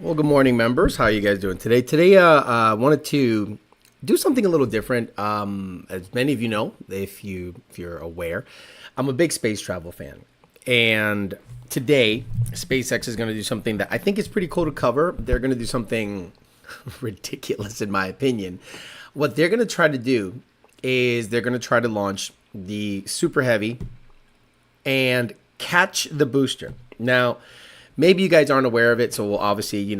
Well, good morning, members. How are you guys doing today? Today, I wanted to do something a little different. As many of you know, if you're aware, I'm a big space travel fan, and today, SpaceX is going to do something that I think is pretty cool to cover. They're going to do something ridiculous, in my opinion. What they're going to try to do is they're going to try to launch the Super Heavy and catch the booster. Now, maybe you guys aren't aware of it, so we'll obviously,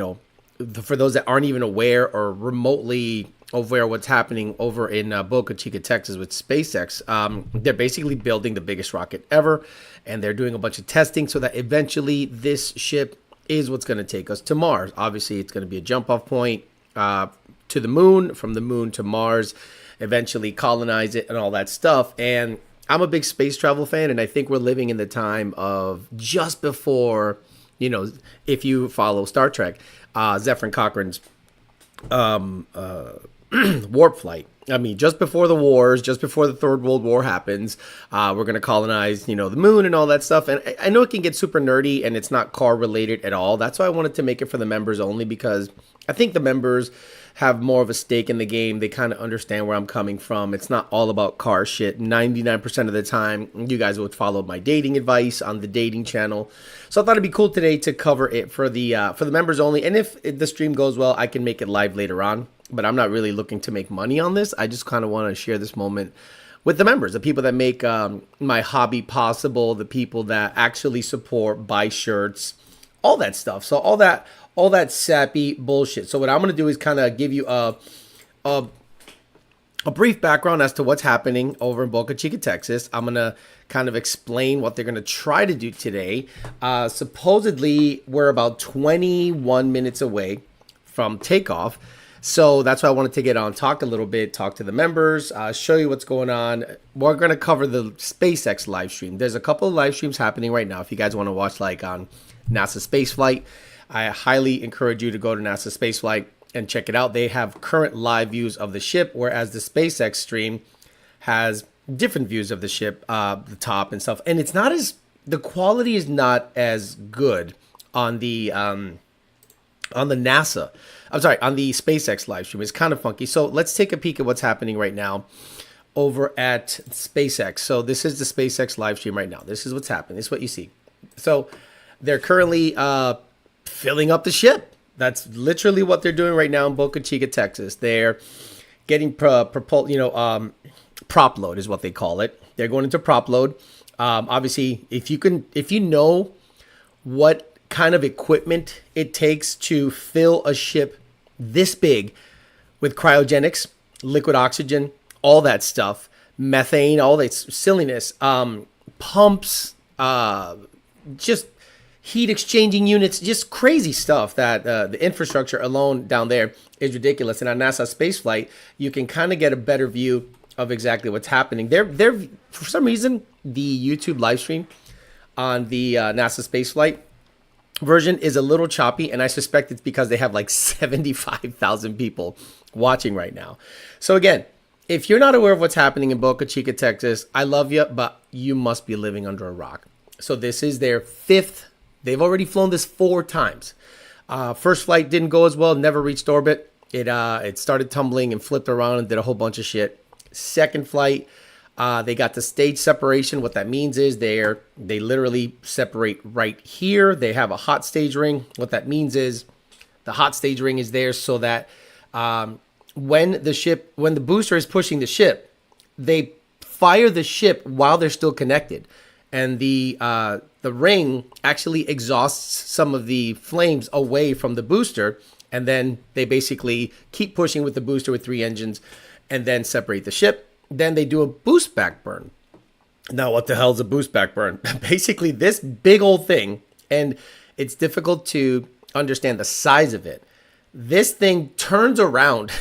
for those that aren't even aware or remotely aware what's happening over in Boca Chica, Texas with SpaceX, they're basically building the biggest rocket ever, and they're doing a bunch of testing so that eventually this ship is what's going to take us to Mars. Obviously, it's going to be a jump-off point to the moon, from the moon to Mars, eventually colonize it and all that stuff. And I'm a big space travel fan, and I think we're living in the time of just before, if you follow Star Trek, Zephyr Cochrane's warp flight. I mean, just before the wars, just before the Third World War happens, we're going to colonize, the moon and all that stuff. And I know it can get super nerdy, and it's not car related at all. That's why I wanted to make it for the members only, because I think the members have more of a stake in the game. They kind of understand where I'm coming from. It's not all about car shit. 99% of the time, you guys would follow my dating advice on the dating channel. So I thought it'd be cool today to cover it for the members only. And if the stream goes well, I can make it live later on. But I'm not really looking to make money on this. I just kind of want to share this moment with the members, the people that make my hobby possible, the people that actually support, buy shirts, all that stuff. So all that sappy bullshit. So what I'm going to do is kind of give you a brief background as to what's happening over in Boca Chica, Texas. I'm going to kind of explain what they're going to try to do today. Supposedly, we're about 21 minutes away from takeoff. So that's why I wanted to get on, talk a little bit, talk to the members, show you what's going on. We're going to cover the SpaceX live stream. There's a couple of live streams happening right now. If you guys want to watch, like on NASA Spaceflight, I highly encourage you to go to NASA Spaceflight and check it out. They have current live views of the ship, whereas the SpaceX stream has different views of the ship, the top and stuff. And the quality is not as good on the NASA. I'm sorry, on the SpaceX live stream. It's kind of funky. So let's take a peek at what's happening right now over at SpaceX. So this is the SpaceX live stream right now. This is what's happening. This is what you see. So they're currently filling up the ship. That's literally what they're doing right now in Boca Chica, Texas. They're getting prop load is what they call it. They're going into prop load. Obviously, if you know what kind of equipment it takes to fill a ship this big with cryogenics, liquid oxygen, all that stuff, methane, all that silliness, pumps, just heat exchanging units, just crazy stuff that the infrastructure alone down there is ridiculous. And on NASA Spaceflight, you can kind of get a better view of exactly what's happening. They're for some reason, the YouTube live stream on the NASA Spaceflight version is a little choppy, and I suspect it's because they have like 75,000 people watching right now. So again, if you're not aware of what's happening in Boca Chica, Texas, I love you, but you must be living under a rock. So this is their fifth. They've already flown this 4 times. First flight didn't go as well, never reached orbit. It started tumbling and flipped around and did a whole bunch of shit. Second flight, they got the stage separation. What that means is they literally separate right here. They have a hot stage ring. What that means is the hot stage ring is there so that when the booster is pushing the ship, they fire the ship while they're still connected, and the ring actually exhausts some of the flames away from the booster, and then they basically keep pushing with the booster with 3 engines, and then separate the ship. Then they do a boost back burn. Now, what the hell is a boost back burn? Basically, this big old thing, and it's difficult to understand the size of it. This thing turns around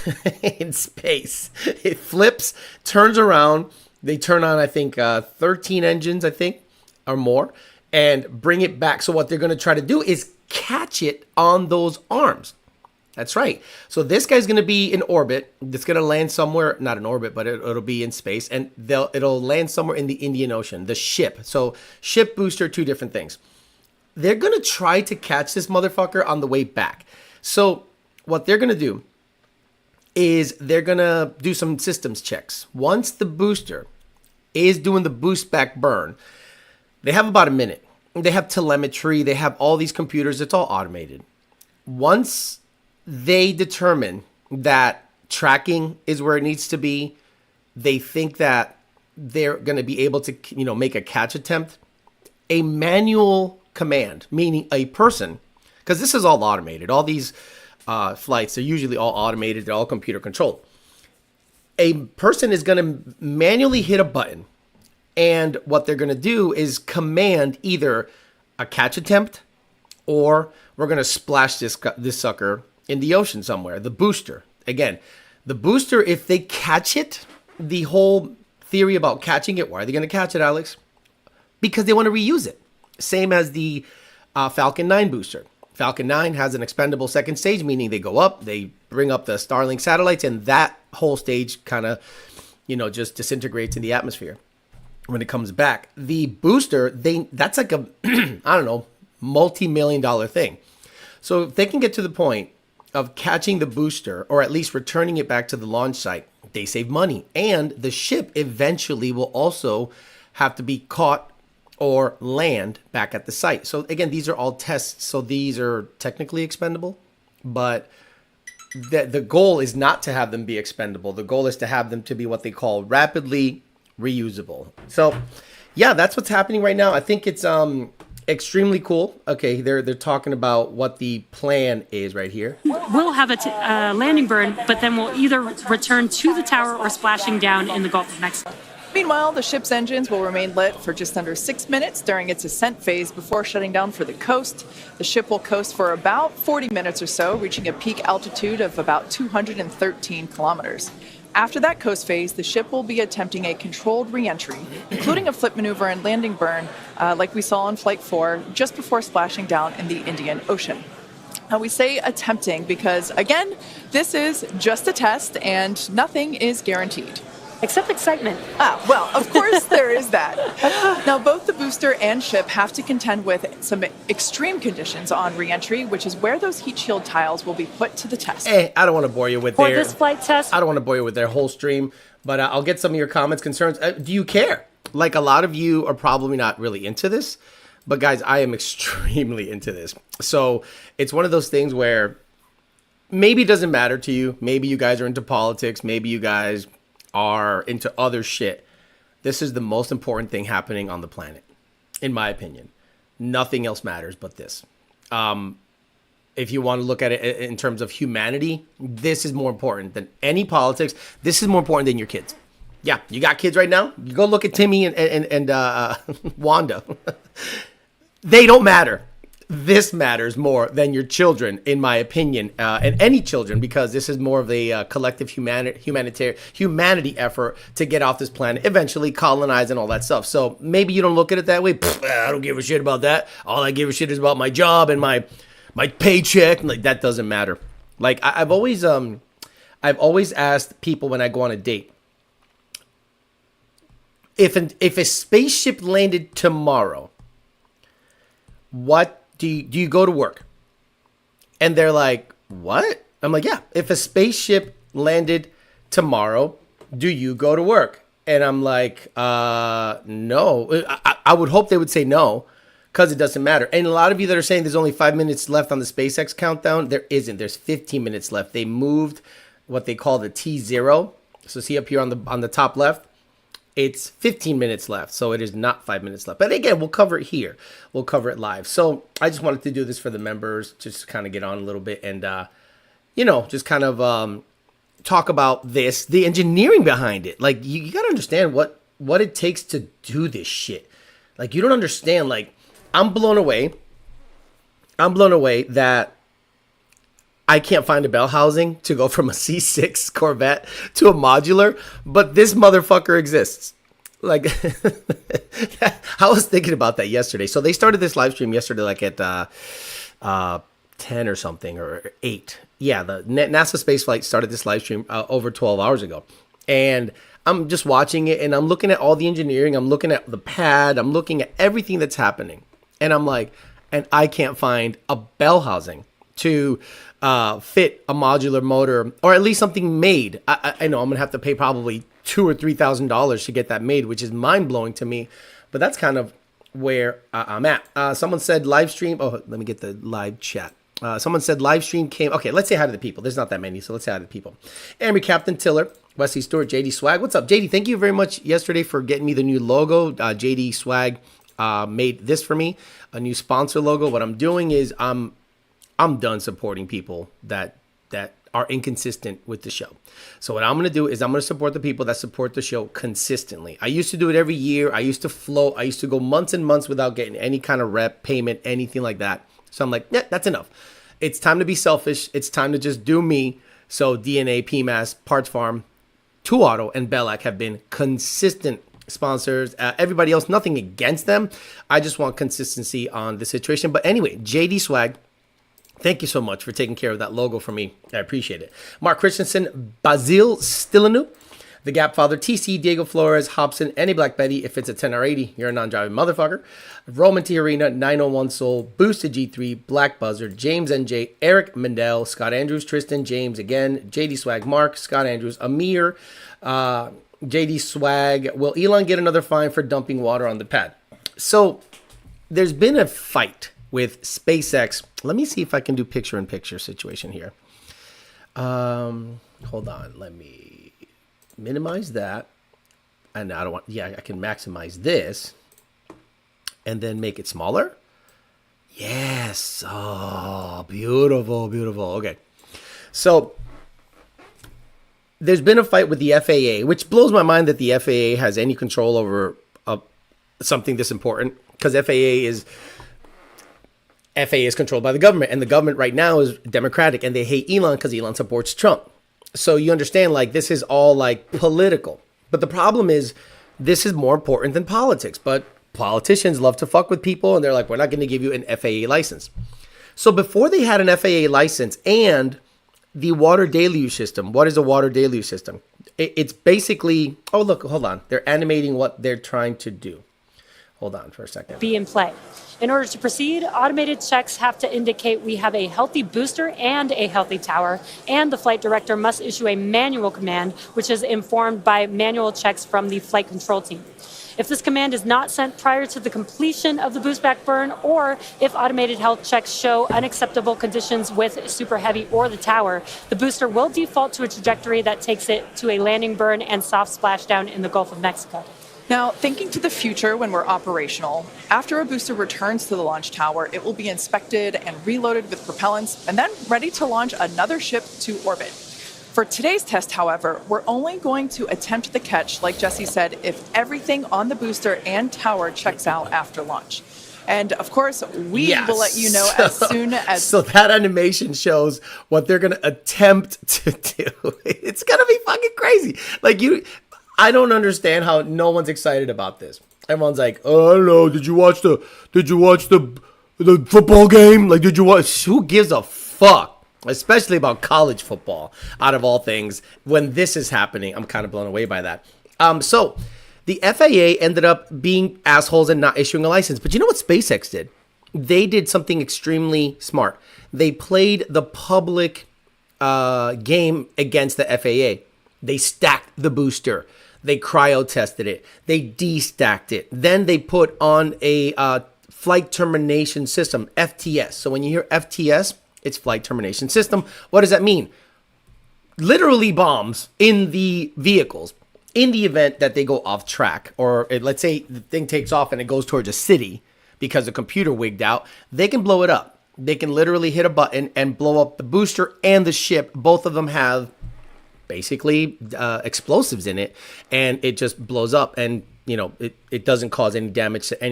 in space. It flips, turns around. They turn on, I think, 13 engines, I think, or more, and bring it back. So what they're going to try to do is catch it on those arms. That's right. So this guy's going to be in orbit. It's going to land somewhere, not in orbit, but it'll be in space, and it'll land somewhere in the Indian Ocean, the ship. So ship, booster, 2 different things. They're going to try to catch this motherfucker on the way back. So what they're going to do is they're going to do some systems checks. Once the booster is doing the boost back burn, they have about a minute. They have telemetry. They have all these computers. It's all automated. Once they determine that tracking is where it needs to be, they think that they're going to be able to, make a catch attempt, a manual command, meaning a person, because this is all automated. All these flights are usually all automated. They're all computer controlled. A person is going to manually hit a button, and what they're going to do is command either a catch attempt, or we're going to splash this sucker in the ocean somewhere. The booster. Again, the booster, if they catch it, the whole theory about catching it, why are they going to catch it, Alex? Because they want to reuse it. Same as the Falcon 9 booster. Falcon 9 has an expendable second stage, meaning they go up, they bring up the Starlink satellites, and that whole stage kind of, just disintegrates in the atmosphere when it comes back. The booster, that's like a, I don't know, multi-million-dollar thing. So if they can get to the point of catching the booster, or at least returning it back to the launch site, they save money. And the ship eventually will also have to be caught or land back at the site. So again, these are all tests. So these are technically expendable, but the goal is not to have them be expendable. The goal is to have them to be what they call rapidly reusable. So yeah, that's what's happening right now. I think it's extremely cool. Okay, they're talking about what the plan is right here. We'll have a landing burn, but then we'll either return to the tower or splashing down in the Gulf of Mexico. Meanwhile, the ship's engines will remain lit for just under 6 minutes during its ascent phase before shutting down for the coast. The ship will coast for about 40 minutes or so, reaching a peak altitude of about 213 kilometers. After that coast phase, the ship will be attempting a controlled re-entry, including a flip maneuver and landing burn, like we saw on Flight 4, just before splashing down in the Indian Ocean. Now, we say attempting because, again, this is just a test and nothing is guaranteed. Except excitement. Well, of course there is that. Now, both the booster and ship have to contend with some extreme conditions on re-entry, which is where those heat shield tiles will be put to the test. Hey, I don't want to bore you with For this flight test? I don't want to bore you with their whole stream, but I'll get some of your comments, concerns. Do you care? Like, a lot of you are probably not really into this, but guys, I am extremely into this. So it's one of those things where maybe it doesn't matter to you. Maybe you guys are into politics. Maybe you guys are into other shit. This is the most important thing happening on the planet, in my opinion. Nothing else matters but this. If you want to look at it in terms of humanity, this is more important than any politics. This is more important than your kids. Yeah, you got kids right now? You go look at Timmy and Wanda. They don't matter. This matters more than your children, in my opinion, and any children, because this is more of a collective humanity effort to get off this planet, eventually colonize and all that stuff. So maybe you don't look at it that way. I don't give a shit about that. All I give a shit is about my job and my paycheck. Like, that doesn't matter. Like, I've always asked people when I go on a date, if a spaceship landed tomorrow, what do you go to work? And they're like, what? I'm like, yeah. If a spaceship landed tomorrow, do you go to work? And I'm like, no. I would hope they would say no, because it doesn't matter. And a lot of you that are saying there's only 5 minutes left on the SpaceX countdown, there isn't. There's 15 minutes left. They moved what they call the T0. So see up here on the top left, it's 15 minutes left, so it is not 5 minutes left. But again, we'll cover it here. We'll cover it live. So I just wanted to do this for the members, just kind of get on a little bit and, just kind of talk about this, the engineering behind it. Like, you got to understand what it takes to do this shit. Like, you don't understand. Like, I'm blown away. That I can't find a bell housing to go from a C6 Corvette to a modular, but this motherfucker exists. Like, I was thinking about that yesterday. So they started this live stream yesterday, like at 10 or something, or 8. Yeah, the NASA space flight started this live stream over 12 hours ago. And I'm just watching it, and I'm looking at all the engineering. I'm looking at the pad. I'm looking at everything that's happening. And I'm like, and I can't find a bell housing to fit a modular motor, or at least something made. I know I'm gonna have to pay probably $2,000 or $3,000 to get that made, which is mind blowing to me. But that's kind of where I'm at. Someone said live stream. Oh, let me get the live chat. Someone said live stream came. Okay, let's say hi to the people. There's not that many, so let's say hi to the people. Amory Captain Tiller, Wesley Stewart, JD Swag. What's up, JD? Thank you very much yesterday for getting me the new logo. JD Swag made this for me, a new sponsor logo. What I'm doing is I'm done supporting people that are inconsistent with the show. So what I'm going to do is I'm going to support the people that support the show consistently. I used to do it every year. I used to float. I used to go months and months without getting any kind of rep, payment, anything like that. So I'm like, yeah, that's enough. It's time to be selfish. It's time to just do me. So DNA, PMAS, Parts Farm, 2Auto, and Bellac have been consistent sponsors. Everybody else, nothing against them. I just want consistency on the situation. But anyway, JD Swag, thank you so much for taking care of that logo for me. I appreciate it. Mark Christensen, Basil Stillanu, The Gap Father, TC, Diego Flores, Hobson, Any Black Betty. If it's a 10 or 80, you're a non-driving motherfucker. Roman T. Arena, 901 Soul, Boosted G3, Black Buzzer, James NJ, Eric Mendel, Scott Andrews, Tristan, James again, JD Swag, Mark, Scott Andrews, Amir, JD Swag. Will Elon get another fine for dumping water on the pad? So there's been a fight with SpaceX. Let me see if I can do picture-in-picture situation here. Hold on. Let me minimize that. And I don't want, yeah, I can maximize this and then make it smaller. Yes. Oh, beautiful, beautiful. Okay. So there's been a fight with the FAA, which blows my mind that the FAA has any control over something this important, because FAA is controlled by the government, and the government right now is Democratic, and they hate Elon because Elon supports Trump. So you understand, like, this is all like political. But the problem is, this is more important than politics. But politicians love to fuck with people, and they're like, we're not going to give you an FAA license. So before they had an FAA license and the water deluge system, what is a water deluge system? It's basically, oh, look, hold on. They're animating what they're trying to do. Hold on for a second. Be in play. In order to proceed, automated checks have to indicate we have a healthy booster and a healthy tower, and the flight director must issue a manual command, which is informed by manual checks from the flight control team. If this command is not sent prior to the completion of the boost back burn, or if automated health checks show unacceptable conditions with super heavy or the tower, the booster will default to a trajectory that takes it to a landing burn and soft splashdown in the Gulf of Mexico. Now, thinking to the future when we're operational, after a booster returns to the launch tower, it will be inspected and reloaded with propellants and then ready to launch another ship to orbit. For today's test, however, we're only going to attempt the catch, like Jesse said, if everything on the booster and tower checks out after launch. And of course, we will let you know as soon as... So that animation shows what they're going to attempt to do. It's going to be fucking crazy. Like, I don't understand how no one's excited about this. Everyone's like, oh, I don't know. Did you watch the football game? Like, did you watch? Who gives a fuck? Especially about college football, out of all things. When this is happening, I'm kind of blown away by that. So the FAA ended up being assholes and not issuing a license. But you know what SpaceX did? They did something extremely smart. They played the public game against the FAA. They stacked the booster. They cryo tested it. They destacked it. Then they put on a flight termination system, FTS. So when you hear FTS, it's flight termination system. What does that mean? Literally bombs in the vehicles in the event that they go off track, or let's say the thing takes off and it goes towards a city because the computer wigged out. They can blow it up. They can literally hit a button and blow up the booster and the ship. Both of them have basically explosives in it, and it just blows up, and it doesn't cause any damage to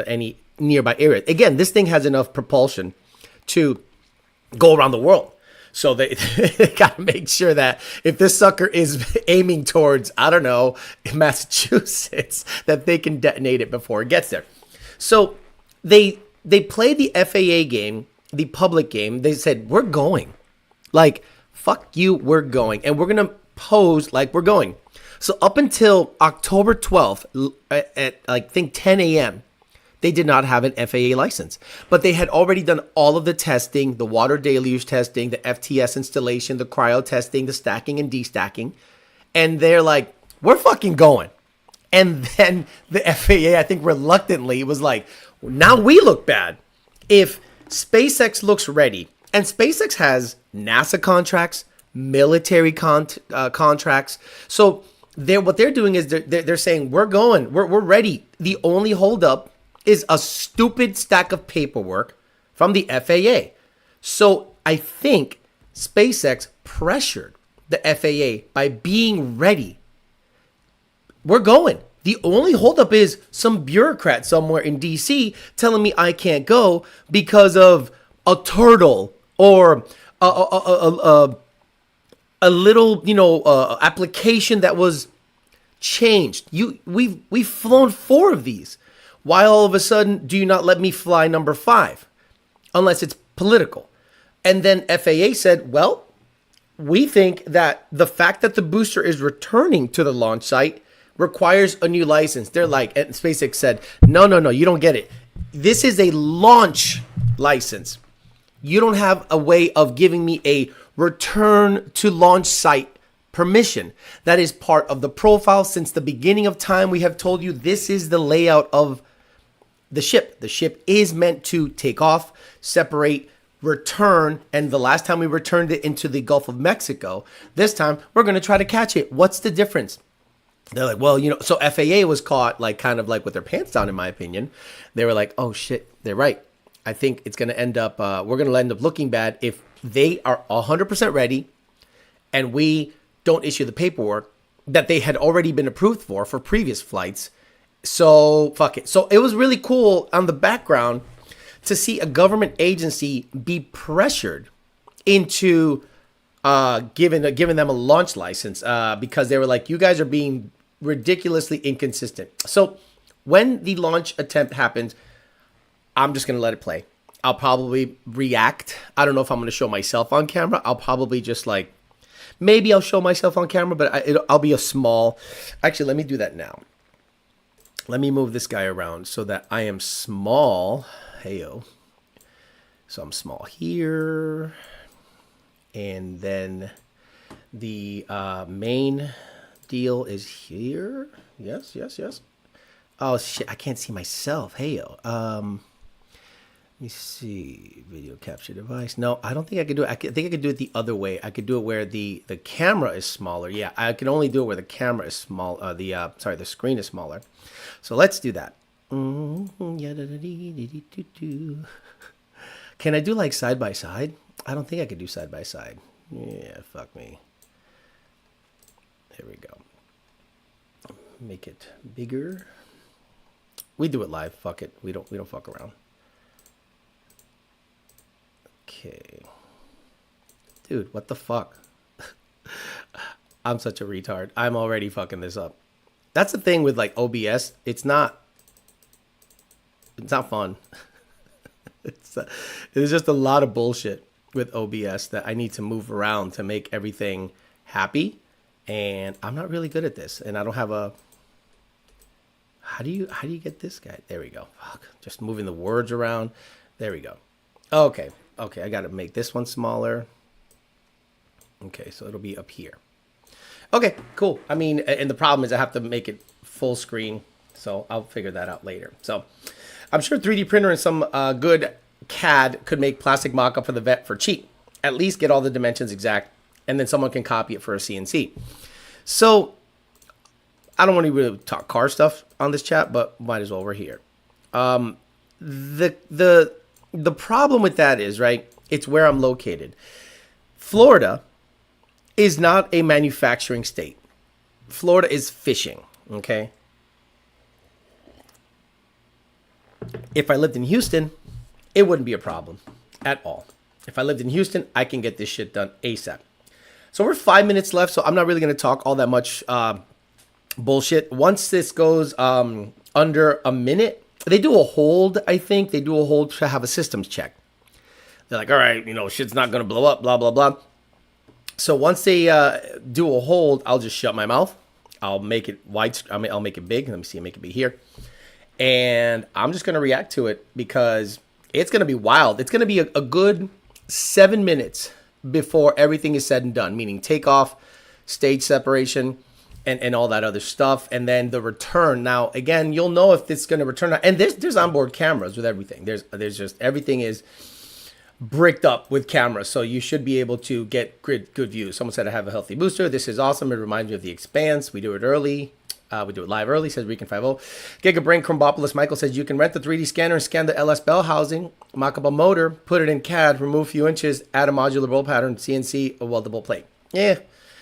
any nearby area. Again, this thing has enough propulsion to go around the world. So they got to make sure that if this sucker is aiming towards, I don't know, Massachusetts, that they can detonate it before it gets there. So they played the FAA game, the public game. They said, we're going. Like, fuck you, we're going. And we're going to pose like we're going. So up until October 12th, at I think 10 a.m., they did not have an FAA license. But they had already done all of the testing, the water deluge testing, the FTS installation, the cryo testing, the stacking and destacking. And they're like, we're fucking going. And then the FAA, I think reluctantly, was like, now we look bad. If SpaceX looks ready, and SpaceX has NASA contracts, military contracts. So what they're doing is they're saying, we're going, we're ready. The only holdup is a stupid stack of paperwork from the FAA. So I think SpaceX pressured the FAA by being ready. We're going. The only holdup is some bureaucrat somewhere in DC telling me I can't go because of a turtle or a little, application that was changed. We've flown 4 of these. Why all of a sudden do you not let me fly number 5? Unless it's political. And then FAA said, well, we think that the fact that the booster is returning to the launch site requires a new license. They're like, and SpaceX said, no, you don't get it. This is a launch license. You don't have a way of giving me a return to launch site permission. That is part of the profile. Since the beginning of time, we have told you this is the layout of the ship. The ship is meant to take off, separate, return, and the last time we returned it into the Gulf of Mexico, this time we're going to try to catch it. What's the difference? They're like, well, so FAA was caught kind of with their pants down, in my opinion. They were like, oh shit, they're right. I think it's going to end up, we're going to end up looking bad if they are 100% ready and we don't issue the paperwork that they had already been approved for previous flights. So fuck it. So it was really cool on the background to see a government agency be pressured into giving them a launch license because they were like, you guys are being ridiculously inconsistent. So when the launch attempt happens, I'm just going to let it play. I'll probably react. I don't know if I'm going to show myself on camera. I'll probably just maybe I'll show myself on camera, but I'll be a small. Actually, let me do that now. Let me move this guy around so that I am small. Heyo. So I'm small here. And then the main deal is here. Yes. Oh, shit. I can't see myself. Heyo. Let me see. Video capture device. No, I don't think I could do it. I think I could do it the other way. I could do it where the camera is smaller. Yeah, I can only do it where the camera is small. The screen is smaller. So let's do that. Can I do side by side? I don't think I could do side by side. Yeah, fuck me. There we go. Make it bigger. We do it live. Fuck it. We don't fuck around. Okay. Dude, what the fuck? I'm such a retard. I'm already fucking this up. That's the thing with OBS. It's not fun. There's just a lot of bullshit with OBS that I need to move around to make everything happy. And I'm not really good at this. And I don't have a... How do you get this guy? There we go. Fuck. Just moving the words around. There we go. Okay, I got to make this one smaller. Okay, so it'll be up here. Okay, cool. I mean, and the problem is I have to make it full screen, so I'll figure that out later. So I'm sure 3D printer and some good CAD could make plastic mock-up for the vet for cheap. At least get all the dimensions exact, and then someone can copy it for a CNC. So I don't want to really talk car stuff on this chat, but might as well. We're here. The problem with that is, right, it's where I'm located. Florida is not a manufacturing state. Florida is fishing, okay? If I lived in Houston, it wouldn't be a problem at all. If I lived in Houston, I can get this shit done ASAP. So we're 5 minutes left, so I'm not really going to talk all that much bullshit. Once this goes under a minute, they do a hold, I think. They do a hold to have a systems check. They're like, all right, shit's not going to blow up, blah, blah, blah. So once they do a hold, I'll just shut my mouth. I'll make it wide. I'll make it big. Let me see. Make it big here. And I'm just going to react to it because it's going to be wild. It's going to be a good 7 minutes before everything is said and done, meaning takeoff, stage separation, and all that other stuff. And then the return. Now, again, you'll know if it's going to return. And there's onboard cameras with everything. There's just everything is bricked up with cameras. So you should be able to get good views. Someone said I have a healthy booster. This is awesome. It reminds me of The Expanse. We do it early. We do it live early, says Recon 50. Gigabrain Chrombopoulos Michael says you can rent the 3D scanner and scan the LS bell housing, mock up a motor, put it in CAD, remove a few inches, add a modular roll pattern, CNC, a weldable plate. Yeah,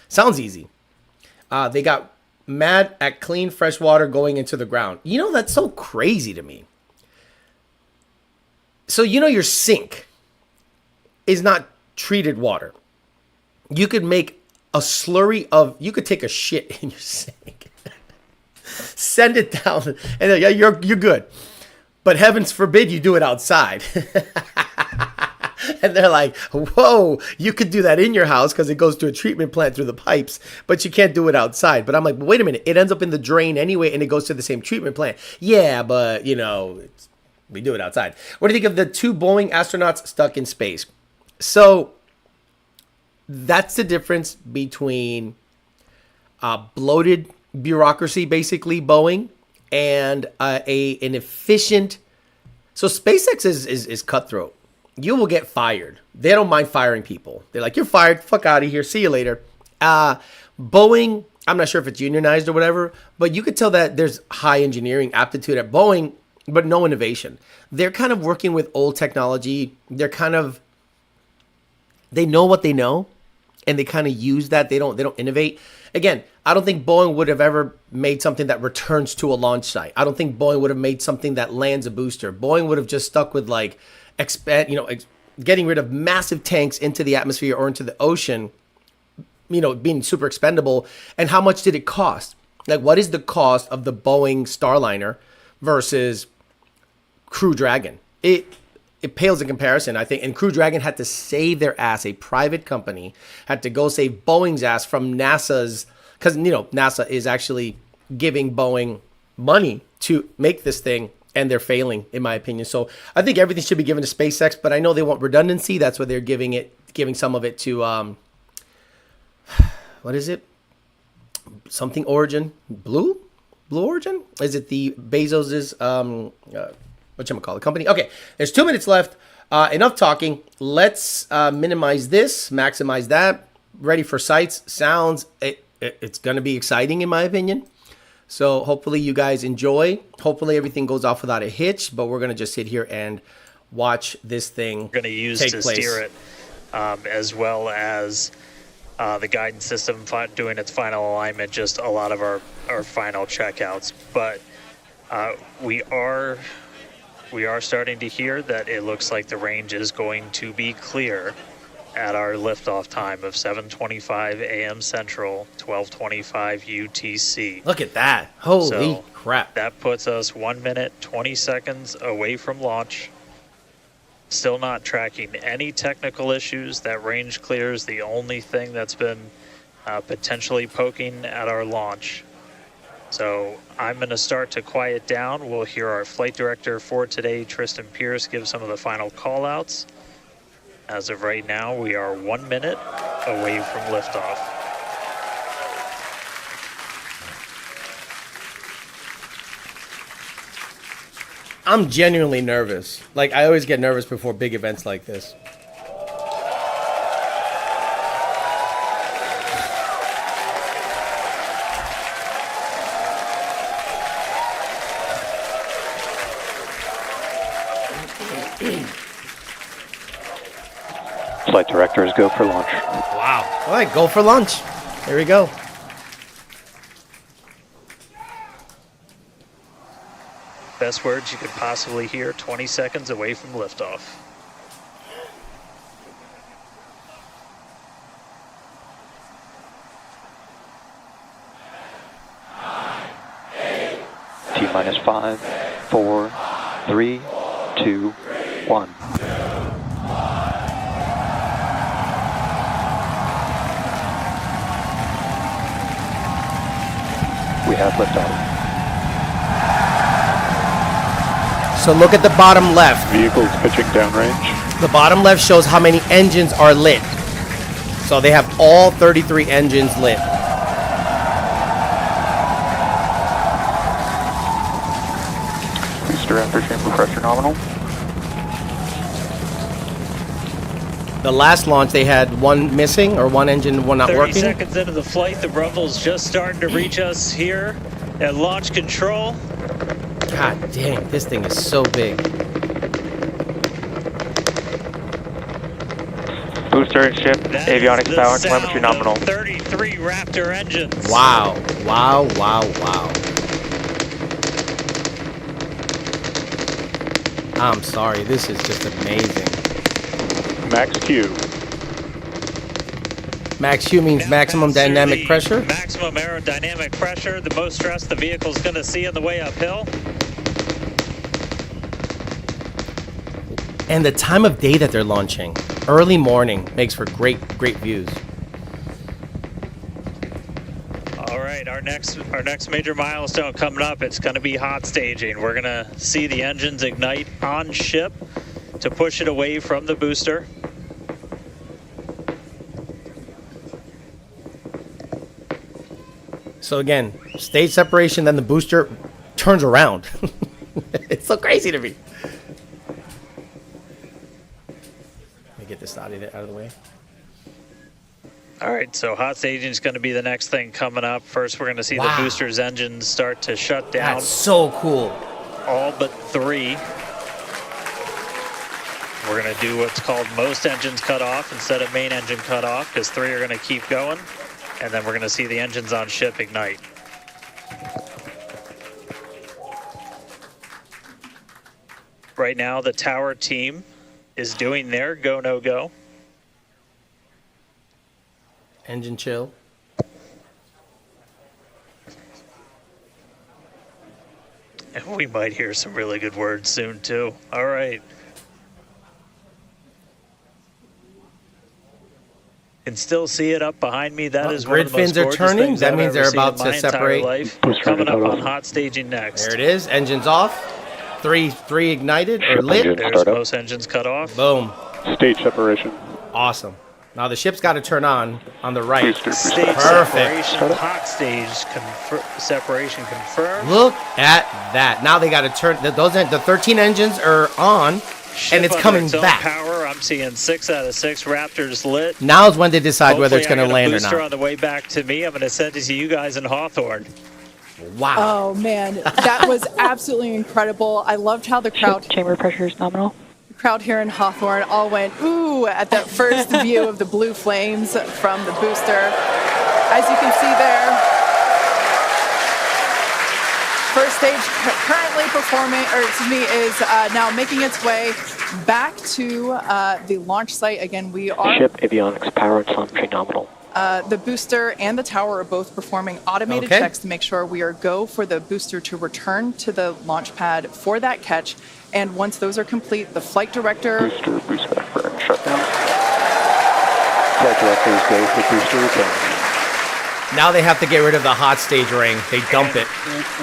sounds easy. They got mad at clean fresh water going into the ground. You know, that's so crazy to me. So you know your sink is not treated water. You could make a slurry of, you could take a shit in your sink. Send it down, and you're good. But heavens forbid you do it outside. And they're like, whoa, you could do that in your house because it goes to a treatment plant through the pipes, but you can't do it outside. But I'm like, wait a minute, it ends up in the drain anyway, and it goes to the same treatment plant. Yeah, but, you know, we do it outside. What do you think of the 2 Boeing astronauts stuck in space? So that's the difference between bloated bureaucracy, basically Boeing, and an efficient. So SpaceX is cutthroat. You will get fired. They don't mind firing people. They're like, you're fired. Fuck out of here. See you later. Boeing, I'm not sure if it's unionized or whatever, but you could tell that there's high engineering aptitude at Boeing, but no innovation. They're kind of working with old technology. They know what they know, and they kind of use that. They don't innovate. Again, I don't think Boeing would have ever made something that returns to a launch site. I don't think Boeing would have made something that lands a booster. Boeing would have just stuck with like getting rid of massive tanks into the atmosphere or into the ocean, being super expendable. And how much did it cost? Like, what is the cost of the Boeing Starliner versus Crew Dragon? It pales in comparison, I think. And Crew Dragon had to save their ass. A private company had to go save Boeing's ass from NASA's, because, NASA is actually giving Boeing money to make this thing, and they're failing, in my opinion. So I think everything should be given to SpaceX, but I know they want redundancy. That's why they're giving some of it to, what is it? Something Origin. Blue Origin? Is it the Bezos's, whatchamacallit, company? Okay, there's 2 minutes left. Enough talking. Let's minimize this, maximize that. Ready for sights, sounds. It's going to be exciting, in my opinion. So hopefully you guys enjoy. Hopefully everything goes off without a hitch, but we're going to just sit here and watch this thing we're going to use take to place. steer it, as well as the guidance system doing its final alignment, just a lot of our final checkouts. But we are starting to hear that it looks like the range is going to be clear at our liftoff time of 7:25 a.m. Central, 12:25 UTC. Look at that. Holy crap. That puts us 1 minute, 20 seconds away from launch. Still not tracking any technical issues. That range clear is the only thing that's been potentially poking at our launch. So I'm going to start to quiet down. We'll hear our flight director for today, Tristan Pierce, give some of the final call-outs. As of right now, we are 1 minute away from liftoff. I'm genuinely nervous. Like, I always get nervous before big events like this. Flight directors go for launch. Wow. All right, go for lunch. Here we go. Best words you could possibly hear, 20 seconds away from liftoff. T-minus 5, 4, 3, 2, 1. We have liftoff. So look at the bottom left. Vehicles pitching downrange. The bottom left shows how many engines are lit. So they have all 33 engines lit. Booster after chamber pressure nominal. The last launch, they had one missing or one engine, one not 30 working. seconds into the flight, the rumble's just starting to reach us here at launch control. God dang, this thing is so big. Booster and ship, That avionics is the power, sound telemetry of nominal. 33 Raptor engines. Wow, wow, wow, wow. I'm sorry, this is just amazing. Max Q. Max Q means Now maximum pass through dynamic the pressure. Maximum aerodynamic pressure, the most stress the vehicle's going to see on the way uphill. And the time of day that they're launching, early morning, makes for great views. All right, our next major milestone coming up, it's going to be hot staging. We're going to see the engines ignite on ship to push it away from the booster. So again, stage separation, then the booster turns around. It's so crazy to me. Let me get this out of the way. All right, so hot staging is going to be the next thing coming up. First, we're going to see Wow. the booster's engines start to shut down. That's so cool. All but 3. We're going to do what's called most engines cut off instead of main engine cut off, because 3 are going to keep going. And then we're going to see the engines on ship ignite. Right now, the tower team is doing their go, no go. Engine chill. And we might hear some really good words soon, too. All right. Can still see it up behind me. That is one grid of the most fins are gorgeous turning. things That I've means ever they're seen about in to my entire separate. life. Booster Coming up cut on off. hot staging next. There it is. Engines off. Three ignited or Ship lit. engine. There's Start up. most engines cut off. Boom. Stage separation. Awesome. Now the ship's got to turn on the right. Booster, Stage booster. Perfect. separation, hot stage separation confirmed. Look at that. Now they got to turn. The 13 engines are on, Ship and it's under coming its own back. Power. I'm seeing 6 out of 6 Raptors lit. Now is when they decide whether it's Hopefully going to I got a land or booster not. on the way back to me. I'm going to send it to you guys in Hawthorne. Wow. Oh man, that was absolutely incredible. I loved how the crowd Chamber pressure is nominal. here in Hawthorne all went ooh at that first view of the blue flames from the booster. As you can see there, first stage currently performing, or excuse me, is now making its way back to the launch site. Again, we are Ship, avionics, power, and telemetry nominal. the booster and the tower are both performing automated Okay. checks to make sure we are go for the booster to return to the launch pad for that catch. And once those are complete, the flight director Booster back burn shutdown. Flight directors go for booster return. Now they have to get rid of the hot stage ring. They dump it.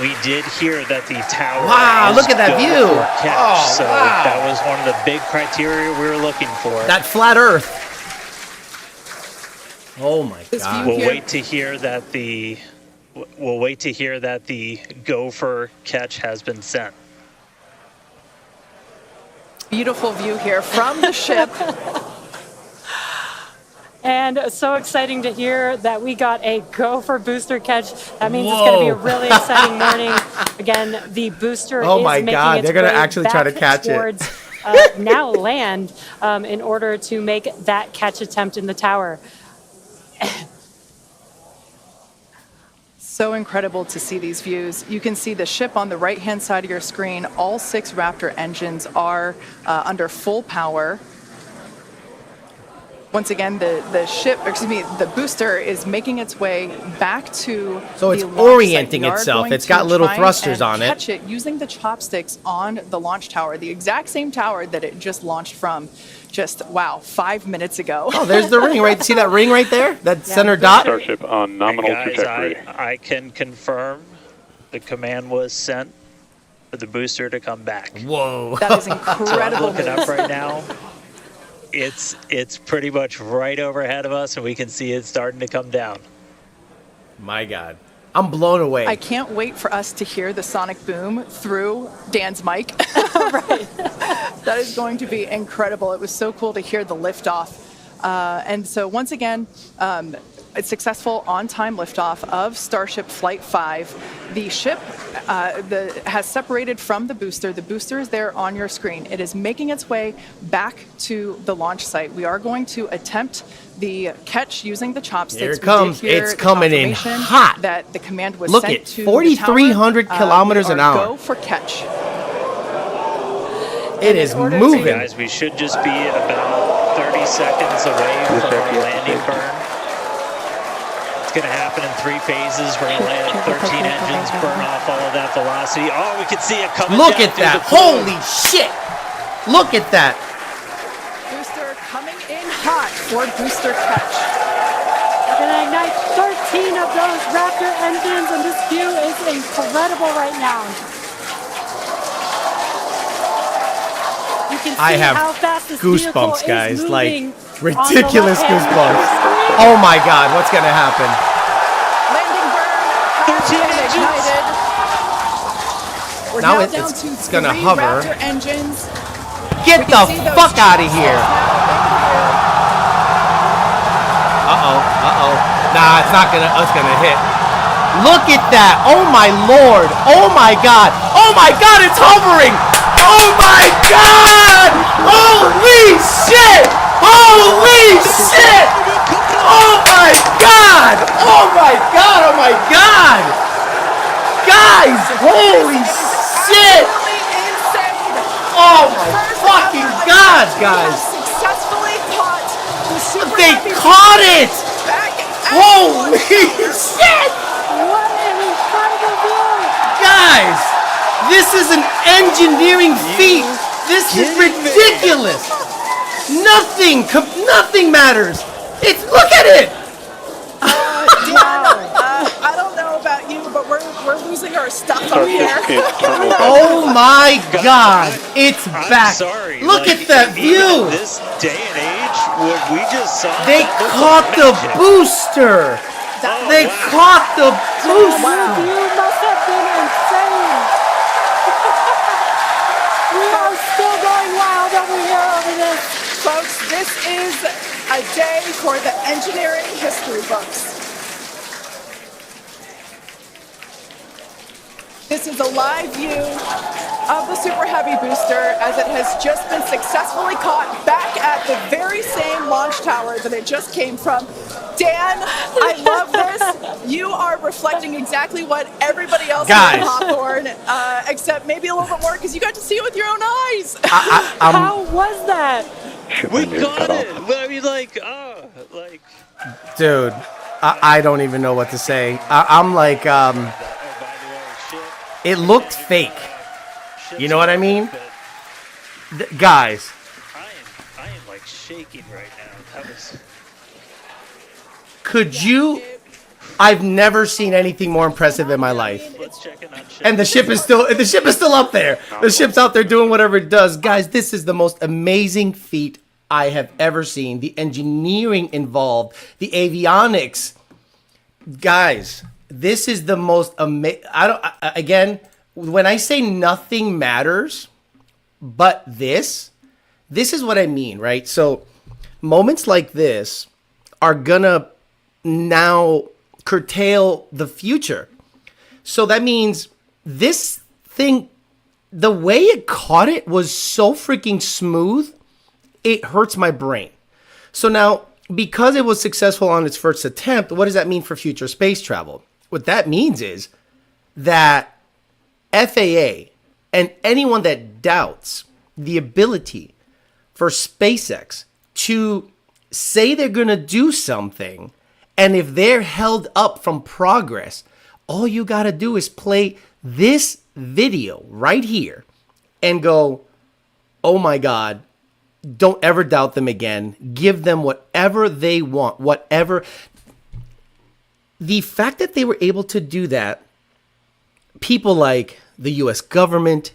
We did hear that the tower. Wow, is look at that go view. for catch, Oh, so wow. that was one of the big criteria we were looking for. That flat Earth. Oh my This God. view- We'll here- wait to hear that the gopher catch has been sent. beautiful view here from the ship. And so exciting to hear that we got a go for booster catch. That means it's going to be a Whoa. really exciting morning. Again, the booster Oh is my making God, its they're gonna way actually try to back catch it. towards, now land in order to make that catch attempt in the tower. So incredible to see these views. You can see the ship on the right-hand side of your screen. All 6 Raptor engines are under full power. Once again, the booster is making its way back to So it's the launch orienting site. We are itself. going It's to got little try thrusters and on it. Catch it using the chopsticks on the launch tower, the exact same tower that it just launched from. Just wow, 5 minutes ago. Oh, there's the ring, right? See that ring right there? That center dot? Starship on nominal Guys, trajectory. I can confirm the command was sent. for the booster to come back. Whoa. That is So I'm incredible looking up news. right now. It's pretty much right overhead of us, and we can see it starting to come down. My God. I'm blown away. I can't wait for us to hear the sonic boom through Dan's mic. That is going to be incredible. It was so cool to hear the liftoff. And so once again, a successful on-time liftoff of Starship Flight 5. The ship has separated from the booster. The booster is there on your screen. It is making its way back to the launch site. We are going to attempt the catch using the chopsticks. Here it We did comes. hear It's the coming in confirmation hot. That the command was Look sent at to 4,300 the tower. kilometers We an are hour. Go for catch. It is order to- moving. Guys, we should just be about 30 seconds away from our landing burn. It's going to happen in 3 phases. We're going to land 13 engines, burn off all of that velocity. Oh, we can see it coming Look down at through that. the clouds. Holy shit. Look at that. Booster coming in hot for booster catch. We're going to ignite 13 of those Raptor engines, and this view is incredible right now. You can see I have how fast this vehicle goosebumps, is guys. Like, moving ridiculous on the left-hand goosebumps. screen. Oh my God. What's going to happen? Landing burn has 13 been engines. ignited. We're Now now it's- down it's to gonna 3 hover. Raptor engines. Get We the can see those fuck out of chopsticks here. now Uh-oh. Nah, it's not gonna, it's gonna hit. Look at that. Oh my Lord. Oh my God. Oh my God, it's hovering. Oh my God. Holy shit. Holy shit. Oh my God. Oh my God. Oh my God. Guys, holy shit. Absolutely insane. Oh my First fucking ever God, attempt. guys. We have successfully caught the Super They Heavy caught it. back at Holy launch tower. shit. What an incredible view! Guys, this is an engineering feat. This is ridiculous. Nothing matters. Look at it. I don't know about you, but we're losing our stuff up here. Starship is terminal. Oh my God, it's I'm back. sorry. Look like, at that even view. in this day and age, what we just saw. They that looked caught like the magic. booster. Oh, They wow. caught the This booster. view must have been insane. We are still going wild over here over this. Folks, this is a day for the engineering history books. This is a live view of the Super Heavy booster as it has just been successfully caught back at the very same launch tower that it just came from. Dan, I love this. You are reflecting exactly what everybody else Guys. did in Hawthorne, except maybe a little bit more because you got to see it with your own eyes. How was that? Ship We engine got cut it. off. I mean, like, Dude, I don't even know what to say. I'm like, oh, by the way, shit. it looked fake. You know what I mean? Guys, I am like shaking right now. That was. could you? I've never seen anything more impressive in my life. Let's check in on ship. And the ship is still up there. The ship's out there doing whatever it does. Guys, this is the most amazing feat I have ever seen. The engineering involved, the avionics. Guys, this is the most amazing. Again, when I say nothing matters, but this is what I mean, right? So moments like this are gonna now curtail the future. So that means this thing, the way it caught it was so freaking smooth, it hurts my brain. So now, because it was successful on its first attempt, what does that mean for future space travel? What that means is that FAA and anyone that doubts the ability for SpaceX to say they're going to do something, and if they're held up from progress, all you got to do is play this video right here and go, oh my God, don't ever doubt them again. Give them whatever they want, whatever. The fact that they were able to do that, people like the US government,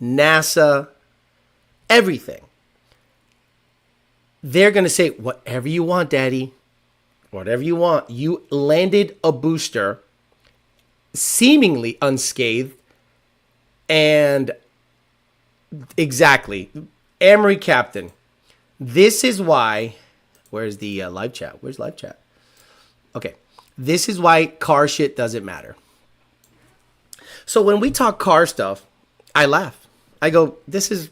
NASA, everything. They're going to say, whatever you want, Daddy, whatever you want. You landed a booster seemingly unscathed. And exactly, Amory Captain, this is why, where's the live chat? Where's live chat? Okay, this is why car shit doesn't matter. So when we talk car stuff, I laugh. I go, this is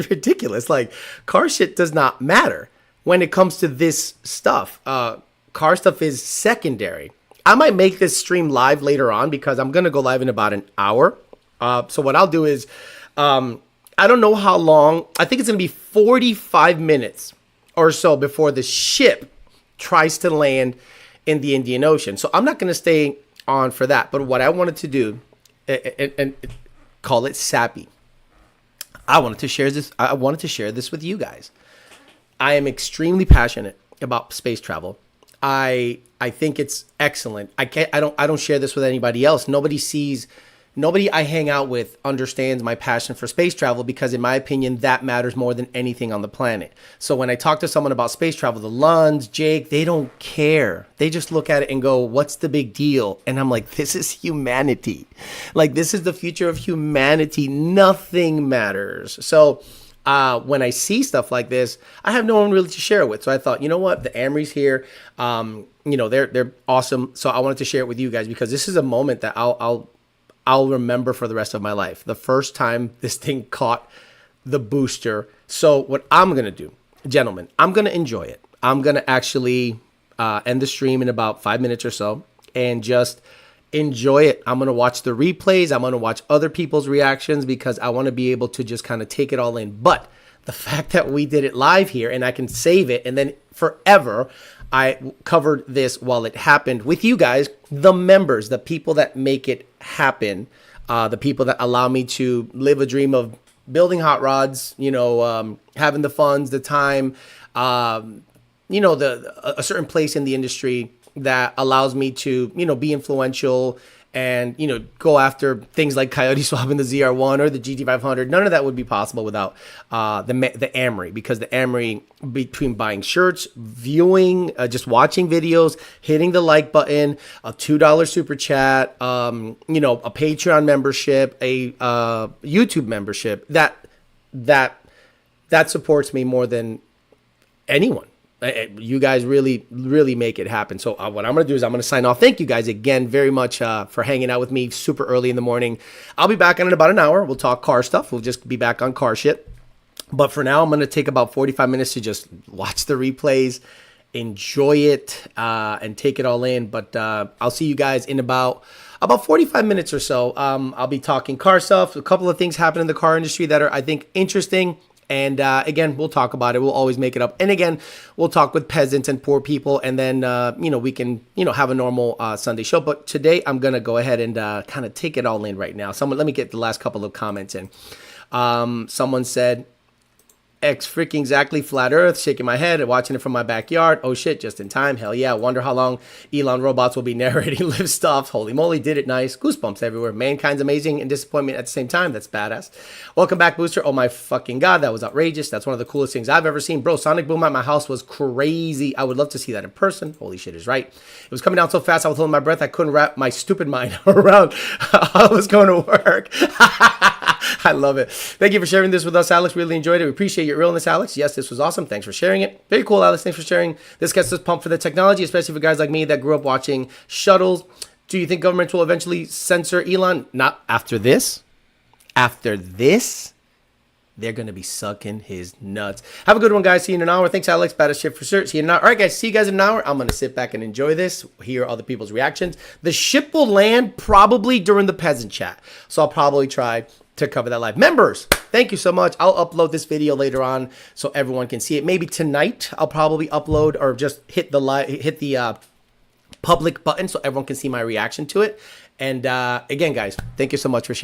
ridiculous. Like, car shit does not matter when it comes to this stuff. Car stuff is secondary. I might make this stream live later on because I'm going to go live in about an hour. So what I'll do is, I don't know how long. I think it's going to be 45 minutes or so before the ship tries to land in the Indian Ocean. So I'm not going to stay on for that. But what I wanted to do, and call it sappy, I wanted to share this. I wanted to share this with you guys. I am extremely passionate about space travel. I think it's excellent. I don't share this with anybody else. Nobody I hang out with understands my passion for space travel because, in my opinion, that matters more than anything on the planet. So when I talk to someone about space travel, the Lunds, Jake, they don't care. They just look at it and go, what's the big deal? And I'm like, this is humanity. Like, this is the future of humanity. Nothing matters. So when I see stuff like this, I have no one really to share it with. So I thought, you know what? The Amory's here. They're awesome. So I wanted to share it with you guys because this is a moment that I'll remember for the rest of my life. The first time this thing caught the booster. So what I'm going to do, gentlemen, I'm going to enjoy it. I'm going to actually end the stream in about 5 minutes or so and just enjoy it. I'm going to watch the replays. I'm going to watch other people's reactions because I want to be able to just kind of take it all in. But the fact that we did it live here and I can save it and then forever, I covered this while it happened with you guys, the members, the people that make it happen, the people that allow me to live a dream of building hot rods, having the funds, the time, a certain place in the industry that allows me to, be influential and, go after things like Coyote Swap in the ZR1 or the GT500. None of that would be possible without the Amory, because the Amory, between buying shirts, viewing, just watching videos, hitting the like button, a $2 super chat, a Patreon membership, a YouTube membership, that supports me more than anyone. You guys really, really make it happen. So what I'm going to do is I'm going to sign off. Thank you guys again very much for hanging out with me super early in the morning. I'll be back on in about an hour. We'll talk car stuff. We'll just be back on car shit. But for now, I'm going to take about 45 minutes to just watch the replays, enjoy it, and take it all in. But I'll see you guys in about 45 minutes or so. I'll be talking car stuff. A couple of things happen in the car industry that are, I think, interesting. And again, we'll talk about it. We'll always make it up. And again, we'll talk with peasants and poor people. And then, we can, have a normal Sunday show. But today, I'm going to go ahead and kind of take it all in right now. Let me get the last couple of comments in. Someone said, X freaking exactly flat earth, shaking my head and watching it from my backyard. Oh shit, just in time. Hell yeah. Wonder how long Elon robots will be narrating Liftoff. Holy moly, did it nice. Goosebumps everywhere. Mankind's amazing and disappointment at the same time. That's badass. Welcome back, Booster. Oh my fucking God, that was outrageous. That's one of the coolest things I've ever seen. Bro, Sonic Boom at my house was crazy. I would love to see that in person. Holy shit is right. It was coming down so fast I was holding my breath. I couldn't wrap my stupid mind around how I was going to work. I love it. Thank you for sharing this with us, Alex. Really enjoyed it. We appreciate your realness, Alex. Yes, this was awesome. Thanks for sharing it. Very cool, Alex. Thanks for sharing. This gets us pumped for the technology, especially for guys like me that grew up watching shuttles. Do you think governments will eventually censor Elon? Not after this. After this, they're going to be sucking his nuts. Have a good one, guys. See you in an hour. Thanks, Alex. Bad as shit for sure. See you in an hour. All right, guys. See you guys in an hour. I'm going to sit back and enjoy this, hear other people's reactions. The ship will land probably during the peasant chat. So I'll probably try to cover that live. Members, thank you so much. I'll upload this video later on so everyone can see it. Maybe tonight I'll probably upload or just hit the public button so everyone can see my reaction to it. And again, guys, thank you so much for sharing.